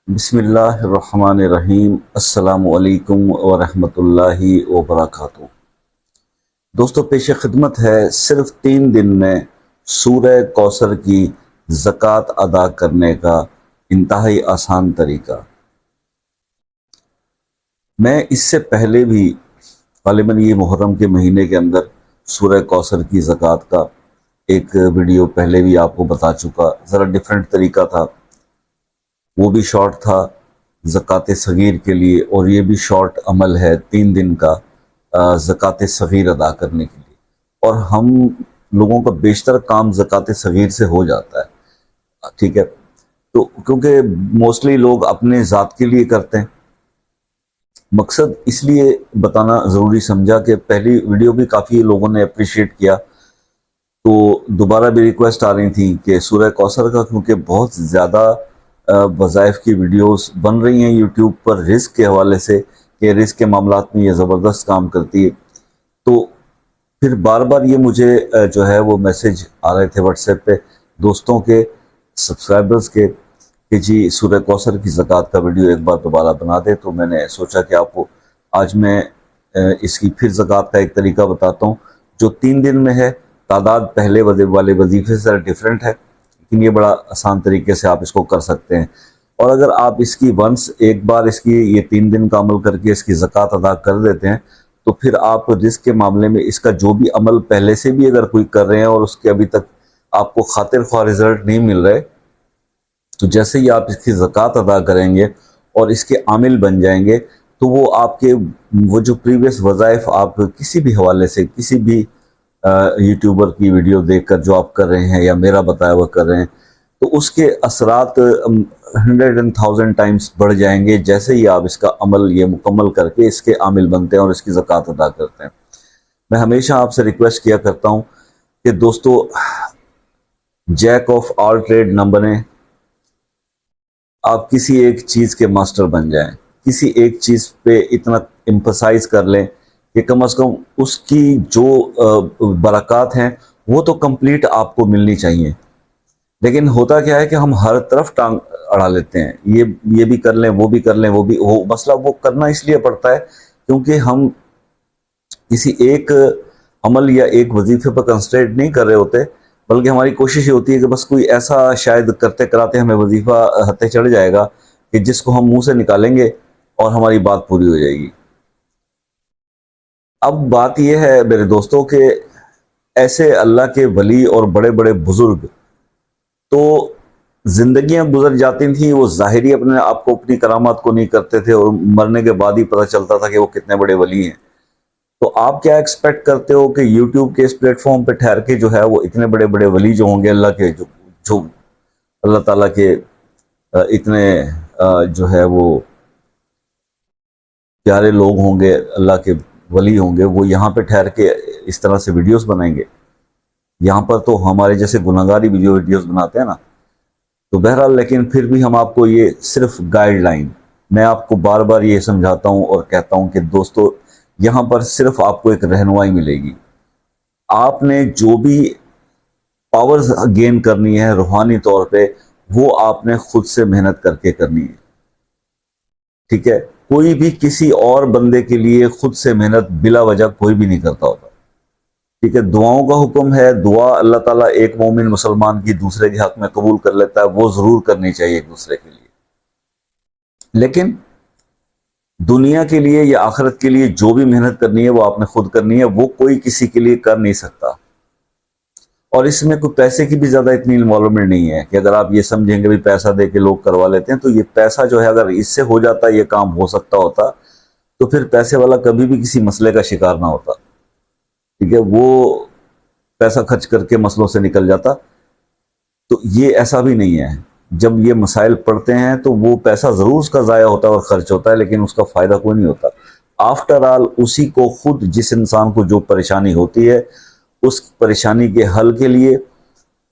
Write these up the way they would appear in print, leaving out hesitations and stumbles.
بسم اللہ الرحمن الرحیم۔ السلام علیکم ورحمۃ اللہ وبرکاتہ۔ دوستو، پیش خدمت ہے صرف 3 دن میں سورہ کوثر کی زکوٰۃ ادا کرنے کا انتہائی آسان طریقہ۔ میں اس سے پہلے بھی غالباً یہ محرم کے مہینے کے اندر سورہ کوثر کی زکوٰۃ کا ایک ویڈیو پہلے بھی آپ کو بتا چکا، ذرا ڈیفرنٹ طریقہ تھا، وہ بھی شارٹ تھا زکوٰۃ صغیر کے لیے، اور یہ بھی شارٹ عمل ہے 3 دن کا زکوٰۃ صغیر ادا کرنے کے لیے، اور ہم لوگوں کا بیشتر کام زکوٰۃ صغیر سے ہو جاتا ہے، ٹھیک ہے؟ تو کیونکہ موسٹلی لوگ اپنے ذات کے لیے کرتے ہیں، مقصد اس لیے بتانا ضروری سمجھا کہ پہلی ویڈیو بھی کافی لوگوں نے اپریشیٹ کیا، تو دوبارہ بھی ریکویسٹ آ رہی تھی کہ سورہ کوثر کا، کیونکہ بہت زیادہ وظائف کی ویڈیوز بن رہی ہیں یوٹیوب پر رزق کے حوالے سے، کہ رزق کے معاملات میں یہ زبردست کام کرتی ہے، تو پھر بار بار یہ مجھے جو ہے وہ میسج آ رہے تھے واٹس ایپ پہ دوستوں کے، سبسکرائبرز کے، کہ جی سورہ کوثر کی زکوٰۃ کا ویڈیو ایک بار دوبارہ بنا دے۔ تو میں نے سوچا کہ آپ کو آج میں اس کی پھر زکوٰۃ کا ایک طریقہ بتاتا ہوں جو 3 دن میں ہے۔ تعداد پہلے والے وظیفے سے ڈیفرنٹ ہے، لیکن یہ بڑا آسان طریقے سے آپ اس کو کر سکتے ہیں، اور اگر آپ اس کی ایک بار اس کی یہ 3 دن کا عمل کر کے اس کی زکوٰۃ ادا کر دیتے ہیں، تو پھر آپ رزق کے معاملے میں اس کا جو بھی عمل پہلے سے بھی اگر کوئی کر رہے ہیں اور اس کے ابھی تک آپ کو خاطر خواہ رزلٹ نہیں مل رہے، تو جیسے ہی آپ اس کی زکوٰۃ ادا کریں گے اور اس کے عامل بن جائیں گے، تو وہ آپ کے وہ جو پریویس وظائف آپ کسی بھی حوالے سے، کسی بھی یوٹیوبر کی ویڈیو دیکھ کر جو آپ کر رہے ہیں یا میرا بتایا ہوا کر رہے ہیں، تو اس کے اثرات 100,000 ٹائمز بڑھ جائیں گے جیسے ہی آپ اس کا عمل یہ مکمل کر کے اس کے عامل بنتے ہیں اور اس کی زکوٰۃ ادا کرتے ہیں۔ میں ہمیشہ آپ سے ریکویسٹ کیا کرتا ہوں کہ دوستو، جیک آف آل ٹریڈ نہ بنیں، آپ کسی ایک چیز کے ماسٹر بن جائیں، کسی ایک چیز پہ اتنا امپسائز کر لیں کہ کم از کم اس کی جو برکات ہیں وہ تو کمپلیٹ آپ کو ملنی چاہیے۔ لیکن ہوتا کیا ہے کہ ہم ہر طرف ٹانگ اڑا لیتے ہیں، یہ بھی کر لیں، وہ بھی کر لیں، وہ مسئلہ وہ کرنا اس لیے پڑتا ہے کیونکہ ہم کسی ایک عمل یا ایک وظیفے پر کنسنٹریٹ نہیں کر رہے ہوتے، بلکہ ہماری کوشش یہ ہوتی ہے کہ بس کوئی ایسا شاید کرتے کراتے ہمیں وظیفہ ہتھے چڑھ جائے گا کہ جس کو ہم منہ سے نکالیں گے اور ہماری بات پوری ہو جائے گی۔ اب بات یہ ہے میرے دوستوں کہ ایسے اللہ کے ولی اور بڑے بڑے بزرگ تو زندگیاں گزر جاتی تھیں، وہ ظاہری اپنے آپ کو اپنی کرامات کو نہیں کرتے تھے، اور مرنے کے بعد ہی پتہ چلتا تھا کہ وہ کتنے بڑے ولی ہیں۔ تو آپ کیا ایکسپیکٹ کرتے ہو کہ یوٹیوب کے اس پلیٹ فارم پہ ٹھہر کے جو ہے وہ اتنے بڑے بڑے ولی جو ہوں گے اللہ کے، جو اللہ تعالیٰ کے اتنے جو ہے وہ پیارے لوگ ہوں گے، اللہ کے ولی ہوں گے، وہ یہاں پہ ٹھہر کے اس طرح سے ویڈیوز بنائیں گے؟ یہاں پر تو ہمارے جیسے گناہگار ہی ویڈیوز بناتے ہیں نا۔ تو بہرحال، لیکن پھر بھی ہم آپ کو یہ صرف گائیڈ لائن، میں آپ کو بار بار یہ سمجھاتا ہوں اور کہتا ہوں کہ دوستو، یہاں پر صرف آپ کو ایک رہنمائی ملے گی۔ آپ نے جو بھی پاورز گین کرنی ہے روحانی طور پہ، وہ آپ نے خود سے محنت کر کے کرنی ہے، ٹھیک ہے؟ کوئی بھی کسی اور بندے کے لیے خود سے محنت بلا وجہ کوئی بھی نہیں کرتا ہوتا، ٹھیک ہے؟ دعاؤں کا حکم ہے، دعا اللہ تعالیٰ ایک مومن مسلمان کی دوسرے کے حق میں قبول کر لیتا ہے، وہ ضرور کرنی چاہیے ایک دوسرے کے لیے، لیکن دنیا کے لیے یا آخرت کے لیے جو بھی محنت کرنی ہے وہ آپ نے خود کرنی ہے، وہ کوئی کسی کے لیے کر نہیں سکتا۔ اور اس میں کوئی پیسے کی بھی زیادہ اتنی انوالومنٹ نہیں ہے کہ اگر آپ یہ سمجھیں گے بھی پیسہ دے کے لوگ کروا لیتے ہیں، تو یہ پیسہ جو ہے اگر اس سے ہو جاتا، یہ کام ہو سکتا ہوتا، تو پھر پیسے والا کبھی بھی کسی مسئلے کا شکار نہ ہوتا، ٹھیک ہے؟ وہ پیسہ خرچ کر کے مسئلوں سے نکل جاتا۔ تو یہ ایسا بھی نہیں ہے، جب یہ مسائل پڑتے ہیں تو وہ پیسہ ضرور اس کا ضائع ہوتا ہے اور خرچ ہوتا ہے، لیکن اس کا فائدہ کوئی نہیں ہوتا۔ آفٹر آل اسی کو خود، جس انسان کو جو پریشانی ہوتی ہے، اس پریشانی کے حل کے لیے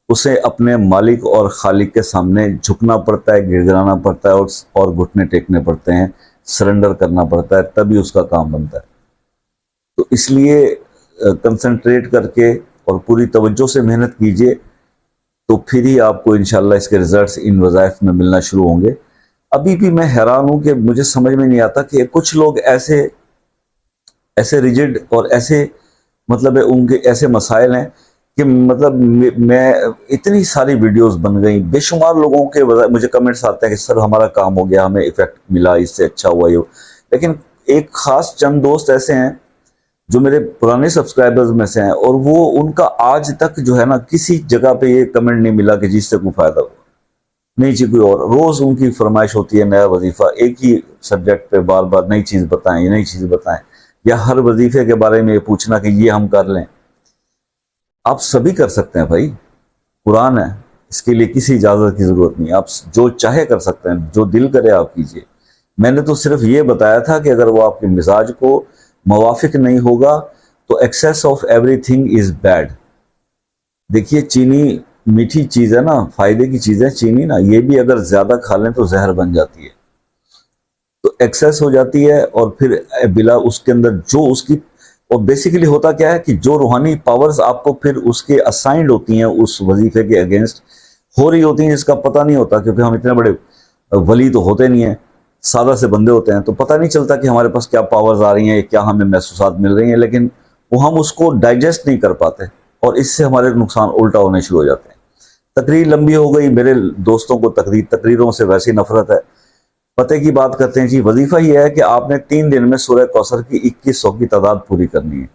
اسے اپنے مالک اور خالق کے سامنے جھکنا پڑتا ہے، گڑ گڑانا پڑتا ہے، اور گھٹنے ٹیکنے پڑتے ہیں، سرنڈر کرنا پڑتا ہے، تبھی اس کا کام بنتا ہے۔ تو اس لیے کنسنٹریٹ کر کے اور پوری توجہ سے محنت کیجئے، تو پھر ہی آپ کو انشاءاللہ اس کے ریزلٹس ان وظائف میں ملنا شروع ہوں گے۔ ابھی بھی میں حیران ہوں کہ مجھے سمجھ میں نہیں آتا کہ کچھ لوگ ایسے ریجڈ اور ایسے مطلب ان کے ایسے مسائل ہیں کہ مطلب میں اتنی ساری ویڈیوز بن گئی، بے شمار لوگوں کے مجھے کمنٹس آتے ہیں کہ سر ہمارا کام ہو گیا، ہمیں ایفیکٹ ملا، اس سے اچھا ہوا یہ، لیکن ایک خاص چند دوست ایسے ہیں جو میرے پرانے سبسکرائبرز میں سے ہیں، اور وہ ان کا آج تک جو ہے نا کسی جگہ پہ یہ کمنٹ نہیں ملا کہ جس سے کوئی فائدہ ہو، نہیں جی کوئی اور، روز ان کی فرمائش ہوتی ہے نیا وظیفہ، ایک ہی سبجیکٹ پہ بار بار نئی چیز بتائیں، نئی چیز بتائیں، یا ہر وظیفے کے بارے میں یہ پوچھنا کہ یہ ہم کر لیں۔ آپ سبھی کر سکتے ہیں بھائی، قرآن ہے، اس کے لیے کسی اجازت کی ضرورت نہیں، آپ جو چاہے کر سکتے ہیں، جو دل کرے آپ کیجئے۔ میں نے تو صرف یہ بتایا تھا کہ اگر وہ آپ کے مزاج کو موافق نہیں ہوگا تو access of every thing is bad. دیکھیے چینی میٹھی چیز ہے نا، فائدے کی چیز ہے چینی نا، یہ بھی اگر زیادہ کھا لیں تو زہر بن جاتی ہے، تو ایکسیس ہو جاتی ہے، اور پھر بلا اس کے اندر جو اس کی، اور بیسیکلی ہوتا کیا ہے کہ جو روحانی پاورز آپ کو پھر اس کے اسائنڈ ہوتی ہیں اس وظیفے کے اگینسٹ ہو رہی ہوتی ہیں، جس کا پتہ نہیں ہوتا، کیونکہ ہم اتنے بڑے ولی تو ہوتے نہیں ہیں، سادہ سے بندے ہوتے ہیں، تو پتہ نہیں چلتا کہ ہمارے پاس کیا پاورز آ رہی ہیں، کیا ہمیں محسوسات مل رہی ہیں، لیکن وہ ہم اس کو ڈائجسٹ نہیں کر پاتے، اور اس سے ہمارے نقصان الٹا ہونے شروع ہو جاتے ہیں۔ تقریر لمبی ہو گئی، میرے دوستوں کو تقریروں سے ویسی نفرت ہے۔ پتہ کی بات کرتے ہیں جی، وظیفہ یہ ہے کہ آپ نے 3 دن میں سورہ کوثر کی 2100 کی تعداد پوری کرنی ہے،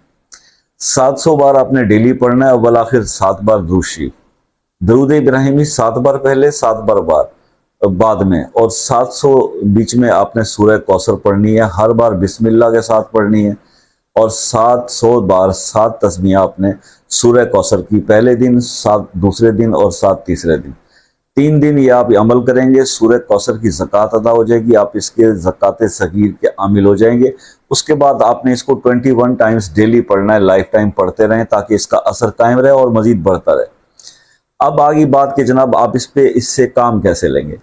700 بار آپ نے ڈیلی پڑھنا ہے، اول آخر 7 بار درود شریف، درود ابراہیمی 7 بار پہلے، 7 بار بعد میں، اور 700 بیچ میں آپ نے سورہ کوثر پڑھنی ہے، ہر بار بسم اللہ کے ساتھ پڑھنی ہے، اور 700 بار 7 تسبیحیں آپ نے سورہ کوثر کی، پہلے دن، 7 دوسرے دن، اور 7 تیسرے دن، 3 دن یہ آپ عمل کریں گے، سورہ کوثر کی زکوٰۃ ادا ہو جائے گی، آپ اس کے زکوٰۃ صغیر کے عامل ہو جائیں گے۔ اس کے بعد آپ نے اس کو 21 ٹائمز ڈیلی پڑھنا ہے، لائف ٹائم پڑھتے رہیں تاکہ اس کا اثر قائم رہے اور مزید بڑھتا رہے۔ اب آگی بات کہ جناب آپ اس سے کام کیسے لیں گے؟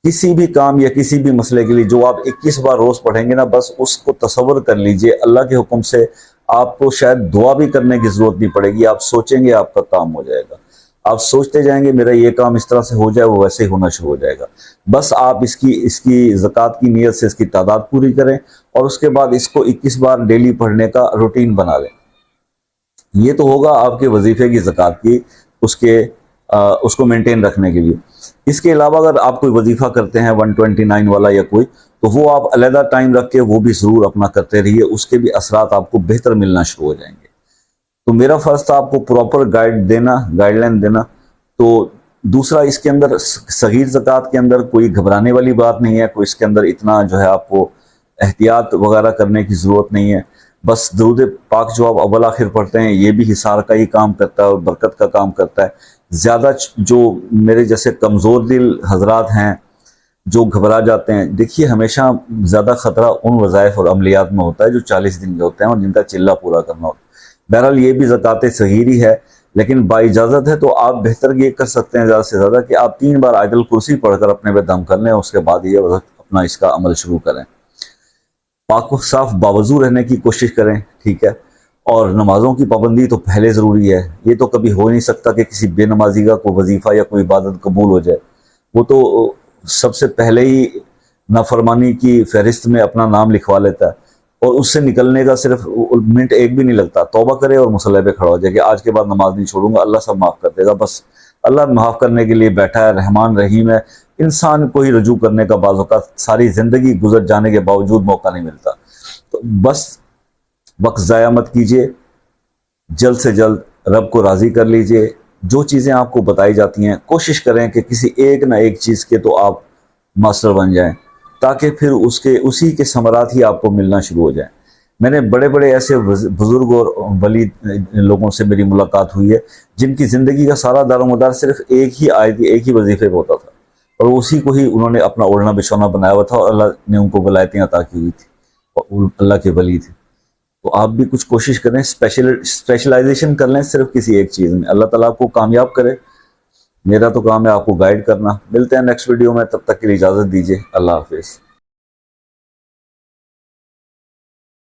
کسی بھی کام یا کسی بھی مسئلے کے لیے جو آپ 21 بار روز پڑھیں گے نا، بس اس کو تصور کر لیجئے اللہ کے حکم سے آپ کو شاید دعا بھی کرنے کی ضرورت نہیں پڑے گی، آپ سوچیں گے آپ کا کام ہو جائے گا، آپ سوچتے جائیں گے میرا یہ کام اس طرح سے ہو جائے، وہ ویسے ہی ہونا شروع ہو جائے گا۔ بس آپ اس کی زکوٰۃ کی نیت سے اس کی تعداد پوری کریں، اور اس کے بعد اس کو 21 بار ڈیلی پڑھنے کا روٹین بنا لیں۔ یہ تو ہوگا آپ کے وظیفے کی زکوٰۃ کی، اس کو مینٹین رکھنے کے لیے۔ اس کے علاوہ اگر آپ کوئی وظیفہ کرتے ہیں 129 والا یا کوئی، تو وہ آپ علیحدہ ٹائم رکھ کے وہ بھی ضرور اپنا کرتے رہیے، اس کے بھی اثرات آپ کو بہتر ملنا شروع ہو جائیں گے۔ تو میرا فرض تھا آپ کو پراپر گائیڈ لائن دینا۔ تو دوسرا، اس کے اندر صغیر زکوٰۃ کے اندر کوئی گھبرانے والی بات نہیں ہے، کوئی اس کے اندر اتنا جو ہے آپ کو احتیاط وغیرہ کرنے کی ضرورت نہیں ہے۔ بس درود پاک جو آپ اول آخر پڑھتے ہیں، یہ بھی حصار کا ہی کام کرتا ہے اور برکت کا کام کرتا ہے۔ زیادہ جو میرے جیسے کمزور دل حضرات ہیں جو گھبرا جاتے ہیں، دیکھیے ہمیشہ زیادہ خطرہ ان وظائف اور عملیات میں ہوتا ہے جو 40 دن کے ہوتے ہیں اور جن کا چلہ پورا کرنا ہوتا ہے۔ بہرحال یہ بھی زکوٰۃ صغیر ہی ہے، لیکن با اجازت ہے تو آپ بہتر یہ کر سکتے ہیں زیادہ سے زیادہ کہ آپ 3 بار آیت الکرسی پڑھ کر اپنے پہ دم کر لیں، اس کے بعد یہ اپنا اس کا عمل شروع کریں۔ پاک و صاف باوضو رہنے کی کوشش کریں، ٹھیک ہے، اور نمازوں کی پابندی تو پہلے ضروری ہے۔ یہ تو کبھی ہو نہیں سکتا کہ کسی بے نمازی کا کوئی وظیفہ یا کوئی عبادت قبول ہو جائے، وہ تو سب سے پہلے ہی نافرمانی کی فہرست میں اپنا نام لکھوا لیتا ہے، اور اس سے نکلنے کا صرف منٹ ایک بھی نہیں لگتا، توبہ کرے اور مصلی پہ کھڑا ہو جائے کہ آج کے بعد نماز نہیں چھوڑوں گا، اللہ سب معاف کر دے گا۔ بس اللہ معاف کرنے کے لیے بیٹھا ہے، رحمان رحیم ہے، انسان کو ہی رجوع کرنے کا بعض اوقات ساری زندگی گزر جانے کے باوجود موقع نہیں ملتا۔ تو بس وقت ضائع مت کیجیے، جلد سے جلد رب کو راضی کر لیجئے۔ جو چیزیں آپ کو بتائی جاتی ہیں کوشش کریں کہ کسی ایک نہ ایک چیز کے تو آپ ماسٹر بن جائیں، تاکہ پھر اسی کے ثمرات ہی آپ کو ملنا شروع ہو جائیں۔ میں نے بڑے بڑے ایسے بزرگ اور ولی لوگوں سے میری ملاقات ہوئی ہے جن کی زندگی کا سارا دار و مدار صرف ایک ہی آیت، ایک ہی وظیفے پہ ہوتا تھا، اور اسی کو ہی انہوں نے اپنا اوڑھنا بچھونا بنایا ہوا تھا، اور اللہ نے ان کو ولایتیں عطا کی ہوئی تھی، اور اللہ کے ولی تھے۔ تو آپ بھی کچھ کوشش کریں، اسپیشلائزیشن کر لیں صرف کسی ایک چیز میں۔ اللہ تعالیٰ آپ کو کامیاب کرے۔ میرا تو کام ہے آپ کو گائیڈ کرنا۔ ملتے ہیں نیکسٹ ویڈیو میں، تب تک کے لیے اجازت دیجیے، اللہ حافظ۔